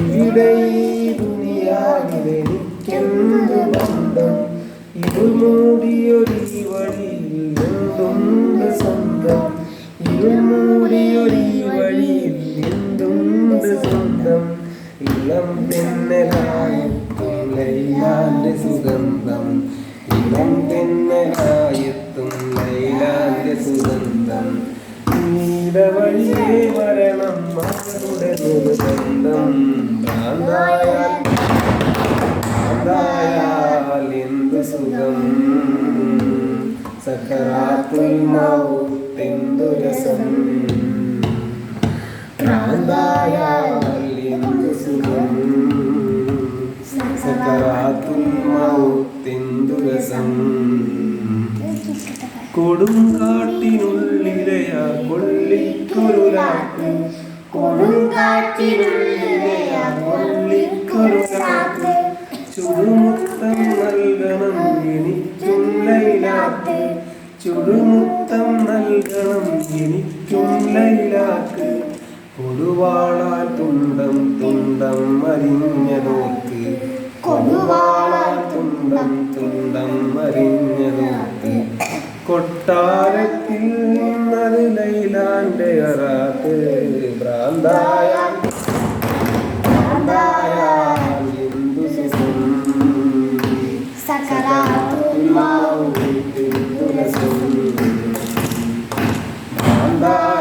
ഇവിടെ ദുനിയാവിലെനിക്കെന്ത് ബന്ധം ഇരുമൂടിയൊരു വഴിയിൽ എന്തുണ്ട് സ്വന്തം ഇരുമൂടിയൊരു വഴിയിൽ എന്തുണ്ട് സ്വന്തം ഇളം തെന്നലായെത്തും ലൈലാന്റെ സുഗന്ധം ഇളം തെന്നലായെത്തും ലൈലാന്റെ സുഗന്ധം വഴിയേ വരണം മകളുടെ നിർബന്ധം ഭ്രാന്തായാൽ എന്ത് സുഖം സക്കറാത്തുൽ മൗത്ത് രസം ഭ്രാന്തായാൽ എന്ത് സുഖം സക്കറാത്തുൽ മൗത്ത് രസം കൊടുങ്കാട്ടിനുള്ളിലെയാ കൊള്ളിക്കൊരുരാക്ക് കൊടുങ്കാട്ടിനുള്ളിലെയാ കൊള്ളിക്കൊരുരാക്ക് ചുടുമുത്തം നൽകണം എനിക്കും ലൈലാക്ക് ചുടുമുത്തം നൽകണം എനിക്കും ലൈലാക്ക് കൊടുവാളാൽ തുണ്ടം തുണ്ടം അരിഞ്ഞതോർക്ക് കൊടുവാളാൽ തുണ്ടം തുണ്ടം അരിഞ്ഞതോർക്ക് കൊട്ടാരത്തിൽ നിന്നത് ലൈലാന്റെ അറാത്ത് ഭ്രാന്തായാൽ എന്തു സുഖം സകരാത്തുൽ മൗത്ത് രസം ഭ്രാന്തായാൽ